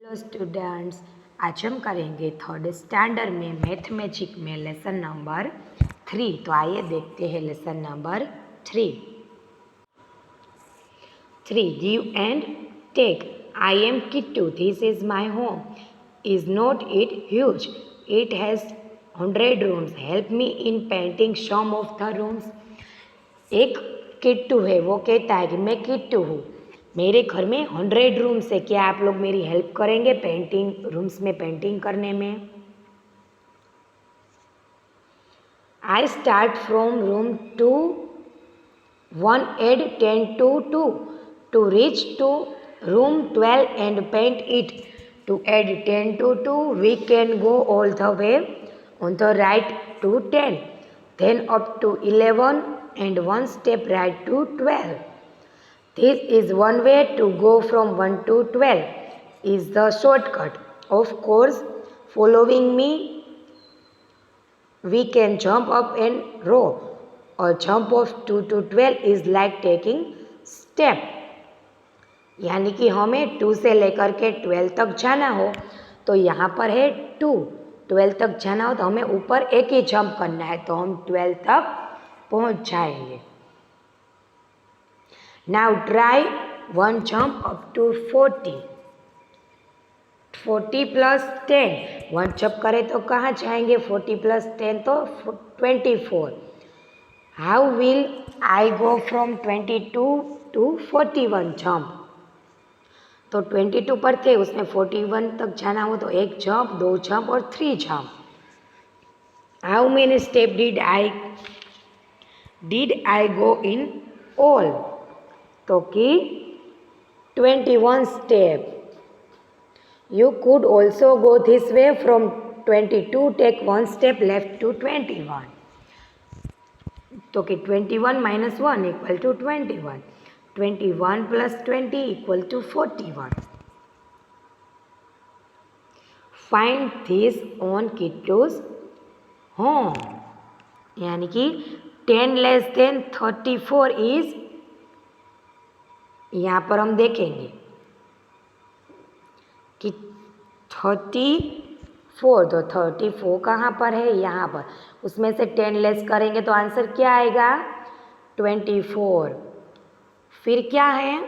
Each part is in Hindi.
हेलो स्टूडेंट्स, आज हम करेंगे थर्ड स्टैंडर्ड में मैथमेटिक्स में लेसन नंबर 3। तो आइए देखते हैं lesson number 3। Give and take. I am Kittu, this is my home. Is not it huge? It has 100 rooms. Help me in painting some of the rooms. एक किट्टू है, वो कहता है कि मैं किट्टू हूँ, मेरे घर में 100 रूम्स है, क्या आप लोग मेरी हेल्प करेंगे पेंटिंग रूम्स में पेंटिंग करने में? I start from room 2 1 add 10 to reach to room 12 and paint it. To add 10 to 2 we can go all the way on the right to 10, then up to 11 and one step right to 12. This is one way to go from 1 to 12 is the shortcut. Of course, following me, we can jump up and row. A jump of 2 to 12 is like taking step. यानी कि हमें 2 से लेकर के 12 तक जाना हो तो यहाँ पर है 2। 12 तक जाना हो तो हमें ऊपर एक ही जंप करना है, तो हम 12 तक पहुँच जाएंगे। Now try one jump up to 40. 40 plus 10, one jump करें तो कहाँ जाएंगे? 40 plus 10 तो 24। How will I go from 22 to 41 jump? तो 22 पर थे, उसमें 41 तक जाना हो तो एक जंप, 2 जंप और 3 jump. How many steps did I go in all? तो कि 21 step. You could also go this way from 22, take one step left to 21. तो कि 21 minus 1 equal to 21. 21 plus 20 equal to 41. Find this on Kittu's home. यानी कि 10 less than 34 is, यहाँ पर हम देखेंगे कि 34, तो 34 कहाँ पर है? यहाँ पर। उसमें से 10 लेस करेंगे तो आंसर क्या आएगा? 24। फिर क्या है?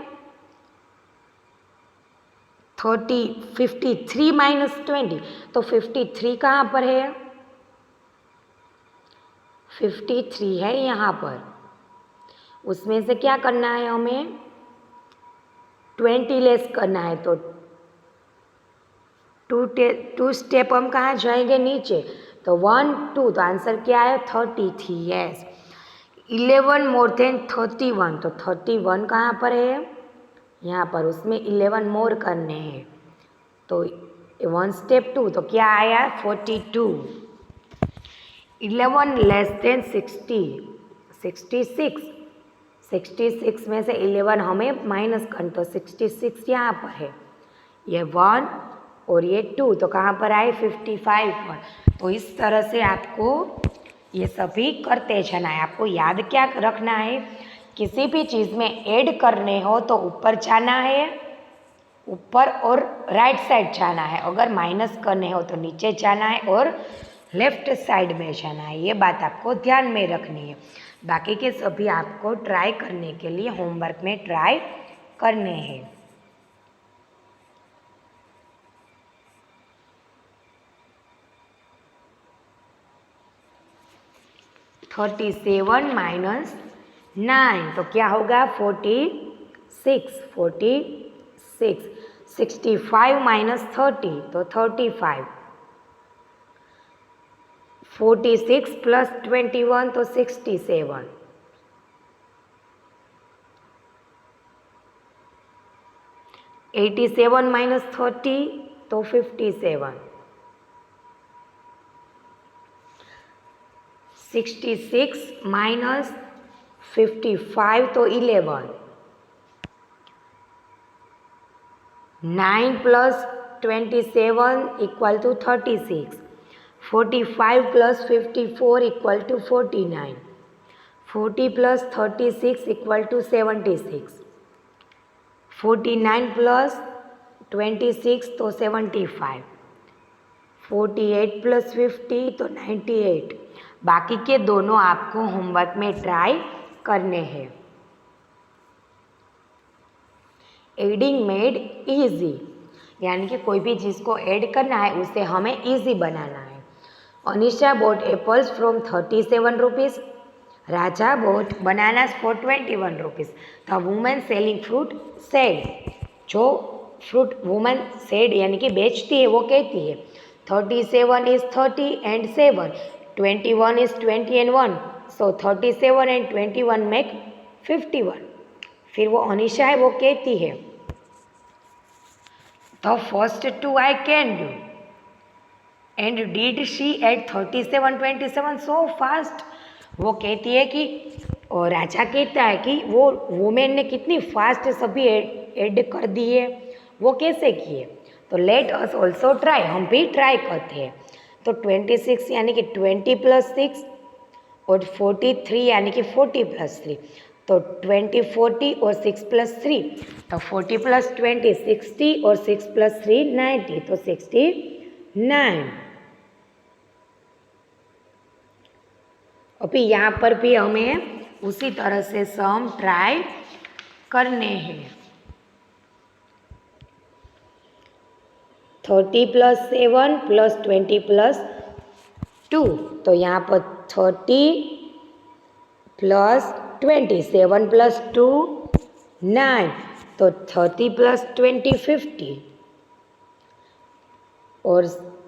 53 माइनस 20, तो 53 कहाँ पर है? 53 है यहाँ पर। उसमें से क्या करना है हमें? 20 लेस करना है, तो 2 स्टेप हम कहाँ जाएंगे? नीचे। तो 1 2, तो आंसर क्या है? 33। यस। 11 मोर देन 31, तो 31 कहाँ पर है? यहाँ पर। उसमें 11 मोर करने हैं, तो 1 स्टेप 2, तो क्या आया? 42। 11 लेस देन 60, 66। 66 में से 11 हमें माइनस करना, तो 66 यहाँ पर है। ये 1 और ये 2, तो कहाँ पर आए? 55 पर। तो इस तरह से आपको ये सभी करते जाना है। आपको याद क्या रखना है? किसी भी चीज़ में ऐड करने हो तो ऊपर जाना है, ऊपर और राइट साइड जाना है। अगर माइनस करने हो तो नीचे जाना है और लेफ्ट साइड में जाना है। ये बात आपको ध्यान में रखनी है। बाकी के सभी आपको ट्राई करने के लिए होमवर्क में ट्राई करने हैं। 37 माइनस 9, तो क्या होगा? 46। 46। 65 माइनस 30, तो 35। 46 प्लस 21, तो 67। 87 माइनस 30, तो 57। 66 माइनस 55, तो 11। 9 plus 27 equal to 36। 45 plus 54 equal to 49। 40 plus 36 equal to 76। 49 plus 26 तो 75, 48 + 50 तो 98। बाकी के दोनों आपको होमवर्क में ट्राई करने हैं। एडिंग मेड इजी, यानी कि कोई भी चीज़ को ऐड करना है उसे हमें इजी बनाना है। Anisha bought apples from 37 rupees. Raja bought bananas for 21 rupees. The woman selling fruit said, जो फ्रूट वुमन सेड यानी कि बेचती है वो कहती है 37 is 30 and 7, 21 is 20 and 1, so 37 and 21 make 51। फिर वो अनिशा है वो कहती है the first two I can do, and did she add 37 27 so fast। वो कहती है कि और राजा कहता है कि वो वुमेन ने कितनी फास्ट सभी ऐड कर दी है, वो कैसे किए। तो लेट अस ऑल्सो ट्राई, हम भी ट्राई करते हैं। तो 26 यानी कि 20 + 6 और 43 यानी कि 40 + 3, तो 20 40 और 6 + 3, तो 40 + 20 60 और 6 + 3 90, तो 69। अभी यहाँ पर भी हमें उसी तरह से सम ट्राई करने हैं। 30 + 7 + 20 + 2, तो यहाँ पर 30 + 20, 7 + 2 9, तो 30 + 20 50 और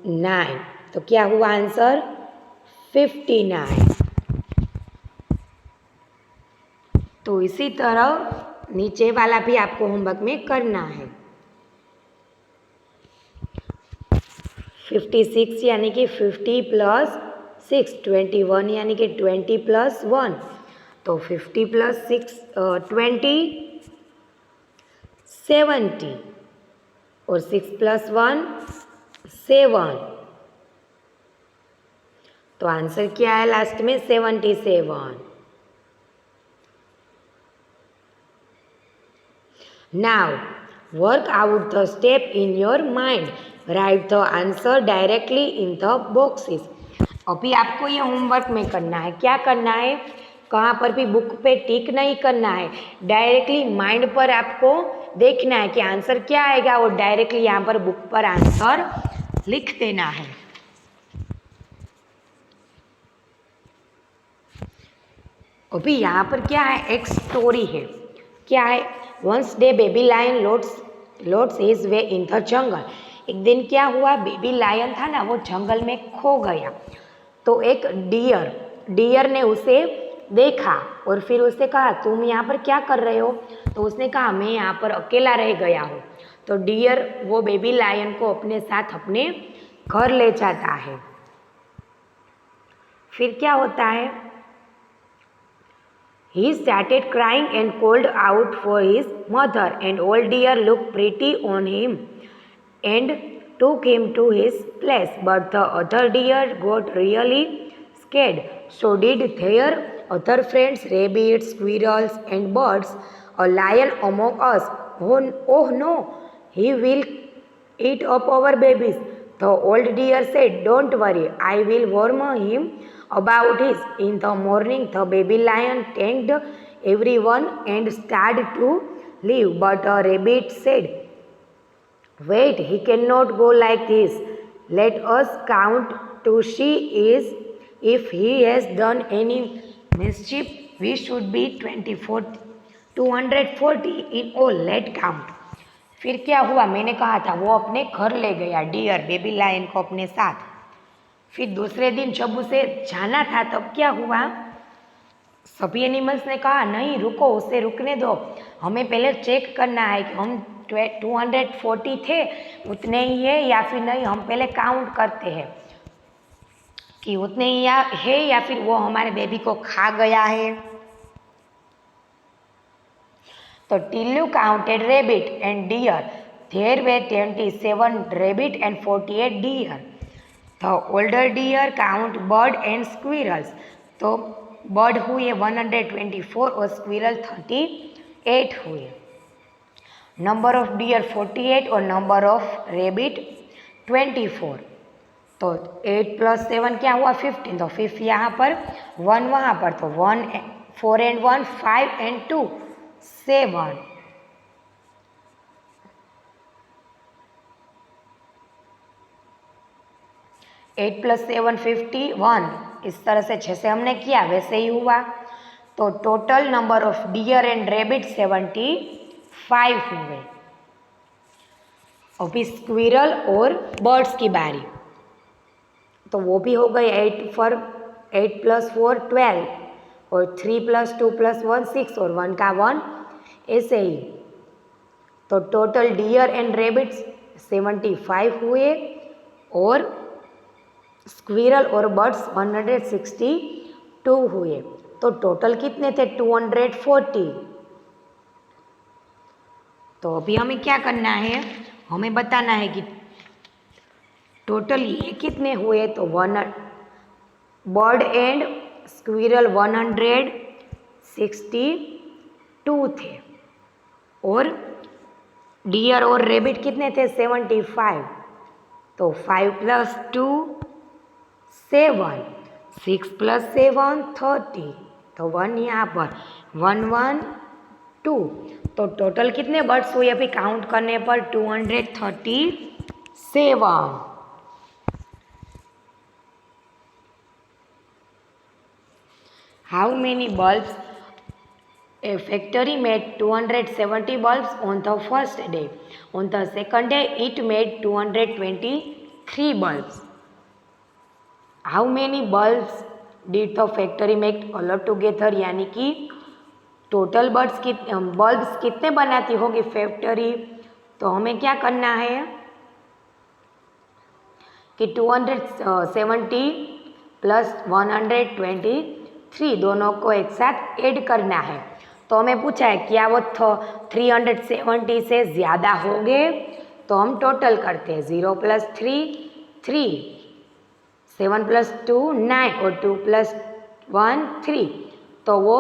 9, तो क्या हुआ आंसर 59। तो इसी तरह नीचे वाला भी आपको होमवर्क में करना है। 56 यानी कि 50 + 6, 21 यानी कि 20 + 1, तो 50 + 6 20 70 और 6 + 1 7, तो आंसर क्या है लास्ट में 77। Now work out the step in your mind. Write the answer directly in the boxes. अभी आपको ये होमवर्क में करना है। क्या करना है, कहाँ पर भी बुक पे टिक नहीं करना है, डायरेक्टली माइंड पर आपको देखना है कि आंसर क्या आएगा और डायरेक्टली यहाँ पर बुक पर आंसर लिख देना है। अभी यहाँ पर क्या है, एक स्टोरी है। क्या है, once day baby lion loads his way in the jungle. एक दिन क्या हुआ, बेबी लायन था ना वो जंगल में खो गया। तो एक डियर ने उसे देखा और फिर उससे कहा तुम यहाँ पर क्या कर रहे हो। तो उसने कहा मैं यहाँ पर अकेला रह गया हूँ। तो डियर वो बेबी लायन को अपने साथ अपने घर ले जाता है। फिर क्या होता है, he started crying and called out for his mother, and old deer looked pretty on him and took him to his place. But the other deer got really scared. So did their other friends, rabbits, squirrels, and birds. A lion among us. Oh no, he will eat up our babies. The old deer said, don't worry, I will warn him about it. In the morning, the baby lion thanked everyone and started to leave. But a rabbit said, wait, he cannot go like this. Let us count to see if he has done any mischief. We should be 240 in all. Let count. फिर क्या हुआ, मैंने कहा था वो अपने घर ले गया डियर बेबी लायन को अपने साथ। फिर दूसरे दिन जब उसे जाना था तब क्या हुआ, सभी एनिमल्स ने कहा नहीं रुको, उसे रुकने दो, हमें पहले चेक करना है कि हम 240 थे उतने ही है या फिर नहीं। हम पहले काउंट करते हैं कि उतने ही है या फिर वो हमारे बेबी को खा गया है। तो Tillu counted rabbit and deer, there were 27 rabbit and 48 deer. The older deer count bird and squirrels. तो बर्ड हुए 124 और स्क्विरल 38 हुए। नंबर ऑफ डियर 48 और नंबर ऑफ रेबिट 24। तो 8 + 7 क्या हुआ 15, तो 5 यहाँ पर 1 वहाँ पर, तो 1 4 and 1 5 and 2 7। 8 + 7 51। इस तरह से जैसे हमने किया वैसे ही हुआ। तो total number of dear and rebate 75 हुए। अभी स्क्विरल और बर्ड्स की बारी, तो वो भी हो गई। 8 + 4 12 और 3 + 2 + 1 6 और 1 का 1 ऐसे ही। तो टोटल डियर एंड रेबिट्स 75 हुए और स्क्विरल और बर्ड्स 162 हुए। तो टोटल कितने थे 240। तो अभी हमें क्या करना है, हमें बताना है कि टोटल ये कितने हुए। तो बर्ड एंड स्क्विरल 162 थे और डियर और रेबिट कितने थे 75। तो 5 + 2 7, 6 + 7 30, तो 1 यहाँ पर 1 1 2। तो टोटल कितने बर्ड्स हुए अभी काउंट करने पर 237। How many bulbs A factory made 270 bulbs on the first day. On the second day, it made 223 bulbs. How many bulbs did the factory make all together? यानी कि टोटल बल्ब्स कितने बनाती होगी फैक्ट्री। तो हमें क्या करना है कि 270 + 123 दोनों को एक साथ ऐड करना है। तो हमें पूछा है क्या वो 370 से ज़्यादा होंगे। तो हम टोटल करते हैं 0 + 3 3, 7 + 2 9 और 2 + 1 3। तो वो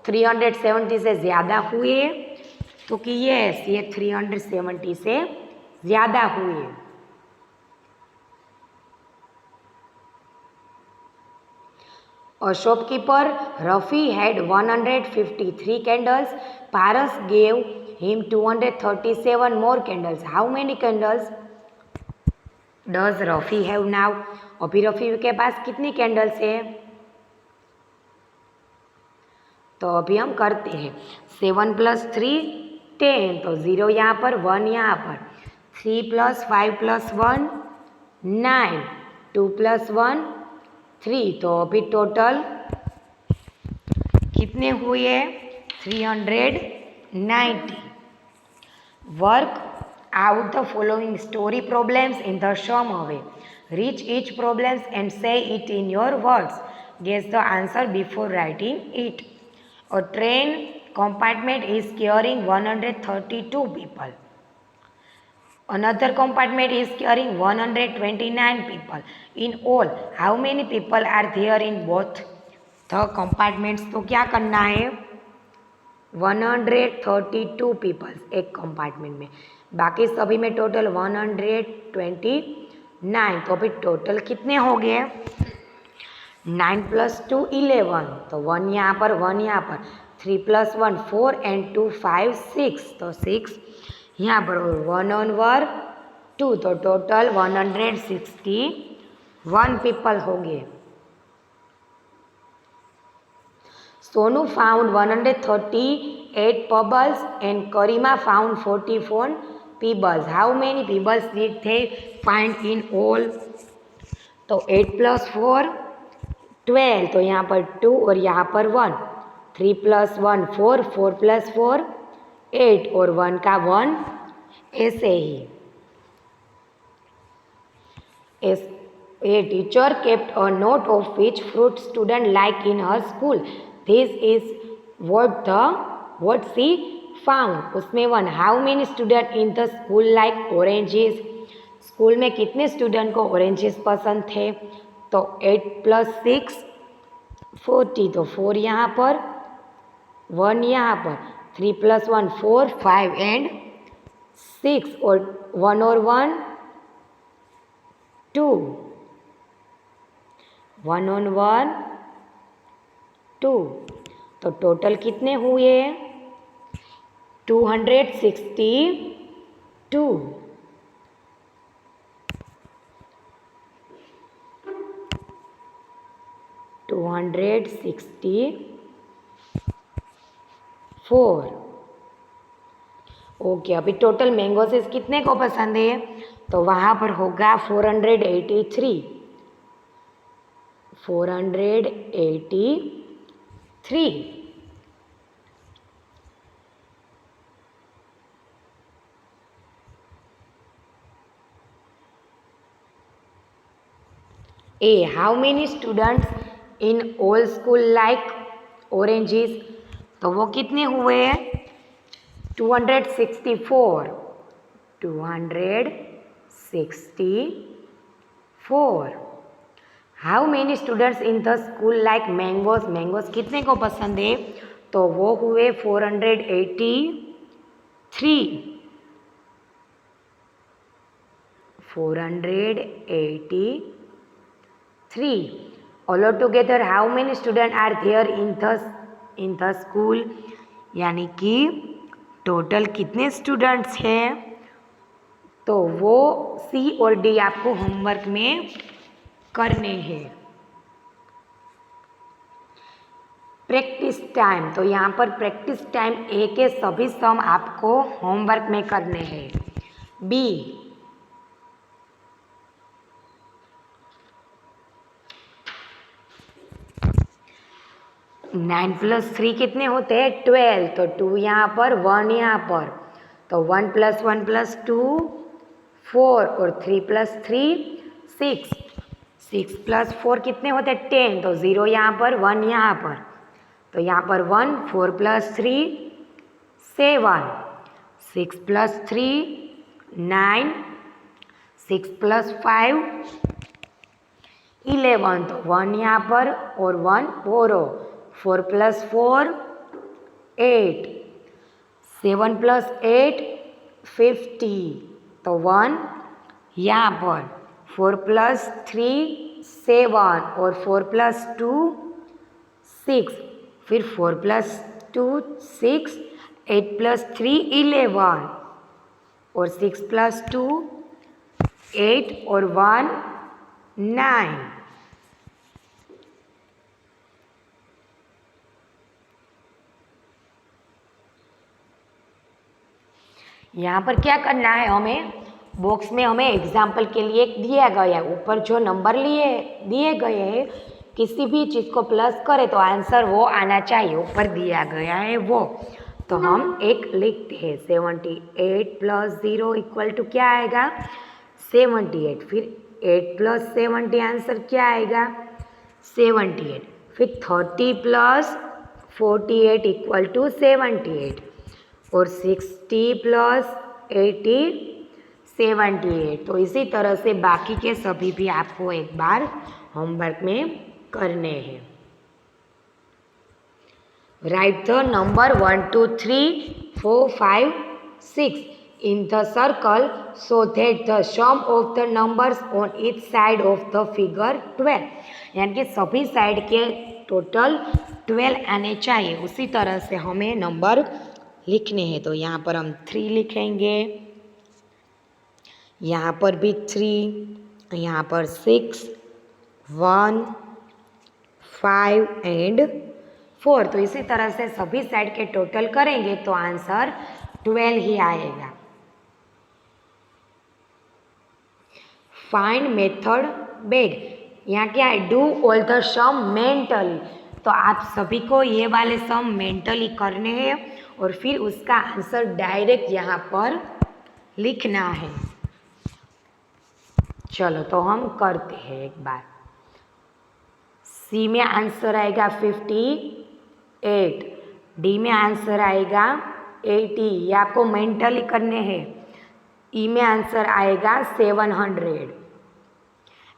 370 से ज़्यादा हुए। तो कि ये 370 से ज़्यादा हुए। A shopkeeper, Rafi, had 153 candles. Paras gave him 237 more candles. How many candles does Rafi have now? अभी रफ़ी के पास कितनी कैंडल्स है। तो अभी हम करते हैं 7 + 3 10, तो 0 यहाँ पर 1 यहाँ पर, 3 + 5 + 1 9, 2 + 1 3। तो अभी टोटल कितने हुए 390। Work out the following story problems in the same way. Read each problems and say it in your words. Guess the answer before writing it. A train compartment is carrying 132 people. Another compartment is carrying 129 people. In all, how many people are there in both the compartments? तो क्या करना है 132 people एक कंपार्टमेंट में, बाकी सभी में टोटल 129। तो अभी टोटल कितने हो गए 9 + 2 11, तो 1 यहाँ पर 1 यहाँ पर, 3 + 1 4 and 2 5 6, तो 6 यहाँ पर 1 on 1 2, तो टोटल 161 पीपल होंगे। Sonu found 138 pebbles and Karima found 44 pebbles. How many pebbles did they find in all? तो 8 + 4 12, तो यहाँ पर 2 और यहाँ पर 1, 3 + 1 4, 4 + 4 8 और 1 का 1 ऐसे ही। A teacher kept a note of which fruit student like in her school. This is what she found. उसमें 1, how many student in the school like oranges? School में कितने स्टूडेंट को ऑरेंजेस पसंद थे। तो 8 + 6 40, तो 4 यहाँ पर 1 यहाँ पर, 3 + 1 4 5 and 6 और 1 और 1 2, 1 और 1 2, तो टोटल कितने हुए? 262। 264। ओके, अभी टोटल मैंगोसेस कितने को पसंद है? तो वहाँ पर होगा 483। 483। A. How many students in all school like oranges? तो वो कितने हुए? 264। 264। How many students in the school like mangoes? Mangoes कितने को पसंद है? तो वो हुए 483। 483। All together how many students are there in the school? यानी कि टोटल कितने स्टूडेंट्स हैं? तो वो सी और डी आपको होमवर्क में करने हैं। प्रैक्टिस टाइम, तो यहाँ पर प्रैक्टिस टाइम ए के सभी सम आपको होमवर्क में करने हैं। बी, 9 + 3 कितने होते हैं? 12। तो 2 यहाँ पर, 1 यहाँ पर, तो 1 + 1 + 2 4 और 3 + 3 6। 6 + 4 कितने होते हैं? 10। तो 0 यहाँ पर, 1 यहाँ पर, तो यहाँ पर 1। 4 + 3 7। 6 + 3 9। 6 + 5 11। तो 1 यहाँ पर और 1 4। 4 + 4 8। 7 + 8 50। तो 1 यहाँ पर, 4 + 3 7 और 4 + 2 6। फिर 4 + 2 6। 8 + 3 11 और 6 + 2 8 और 1 9। यहाँ पर क्या करना है हमें? बॉक्स में हमें एग्जाम्पल के लिए दिया गया है, ऊपर जो नंबर दिए गए हैं किसी भी चीज़ को प्लस करें तो आंसर वो आना चाहिए, ऊपर दिया गया है वो। तो हम एक लिखते हैं 78 + 0 = क्या आएगा? 78। फिर 8 + 70 आंसर क्या आएगा? 78। फिर 30 + 48 = 78 और 60 + 80 78। तो इसी तरह से बाकी के सभी भी आपको एक बार होमवर्क में करने हैं। Right the number 1 2 3 4 5 6 in the circle so that the sum of the numbers on each side of the figure 12। यानी कि सभी साइड के टोटल 12 आने चाहिए। उसी तरह से हमें नंबर लिखने हैं। तो यहाँ पर हम 3 लिखेंगे, यहाँ पर भी 3, यहाँ पर 6 1 5 एंड 4। तो इसी तरह से सभी साइड के टोटल करेंगे तो आंसर 12 ही आएगा। फाइंड मेथड बेग, यहाँ क्या है? Do all the sum mentally. तो आप सभी को ये वाले सम मेंटली करने हैं और फिर उसका आंसर डायरेक्ट यहाँ पर लिखना है। चलो तो हम करते हैं एक बार। सी में आंसर आएगा 58। डी में आंसर आएगा 80, ये आपको मेंटली करने हैं। ई में आंसर आएगा 700।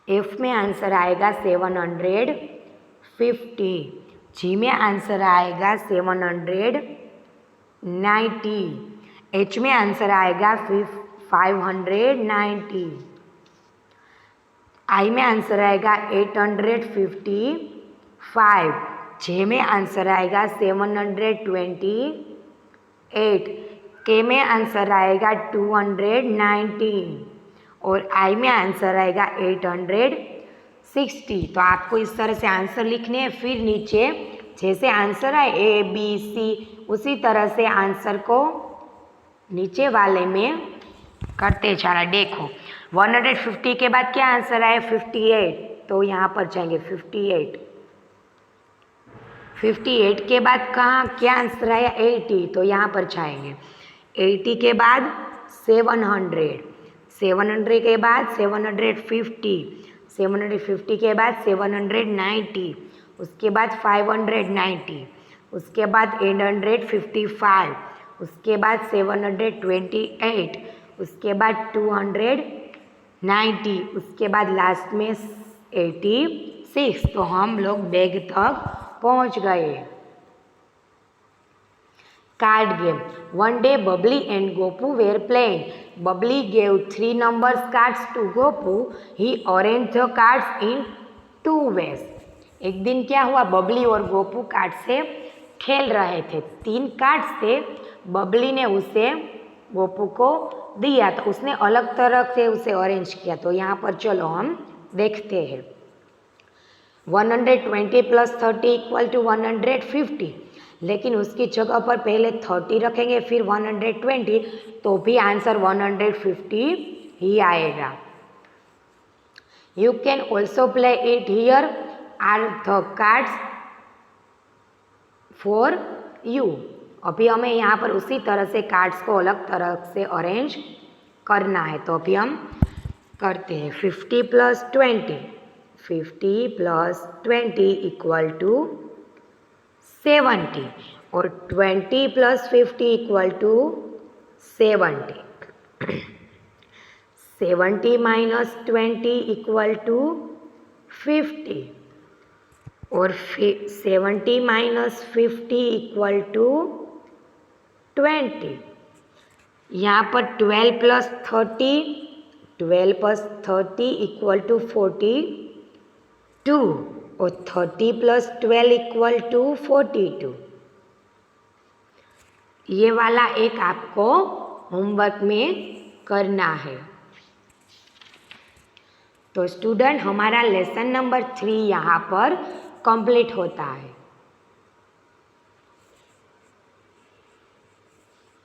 एफ में आंसर आएगा 750। जी में आंसर आएगा 790। H में आंसर आएगा 590, I में आंसर आएगा 855, J में आंसर आएगा 728, K में आंसर आएगा 219 और I में आंसर आएगा 860। तो आपको इस तरह से आंसर लिखने हैं, फिर नीचे जैसे आंसर आए A B C उसी तरह से आंसर को नीचे वाले में करते जाना। देखो 150 के बाद क्या आंसर आए 58, तो यहाँ पर जाएंगे 58 के बाद कहाँ क्या आंसर आया 80, तो यहाँ पर जाएंगे 80 के बाद 700 के बाद 750 के बाद 790, उसके बाद 590, उसके बाद 855, उसके बाद 728, उसके बाद 290, उसके बाद लास्ट में 86। तो हम लोग बैग तक पहुंच गए। Card game. One day Bubbly and Gopu were playing. Bubbly gave 3 numbers cards to Gopu. He arranged the cards in 2 ways. एक दिन क्या हुआ, बबली और गोपू कार्ड से खेल रहे थे। 3 कार्ड्स थे, बबली ने उसे गोपू को दिया तो उसने अलग तरह से उसे अरेंज किया। तो यहाँ पर चलो हम देखते हैं। 120 + 30 = 150, लेकिन उसकी जगह पर पहले 30 रखेंगे फिर 120, तो भी आंसर 150 ही आएगा। You can also play it, here are the cards for you. अभी हमें यहाँ पर उसी तरह से कार्ड्स को अलग तरह से अरेंज करना है। तो अभी हम करते हैं 50 + 20 = 70 और 20 + 50 = 70। 70 - 20 = 50 और 70 - 50 = 20। यहाँ पर 12 + 30 = 42 और 30 + 12 = 42। ये वाला एक आपको होमवर्क में करना है। तो स्टूडेंट हमारा लेसन नंबर 3 यहाँ पर कंप्लीट होता है।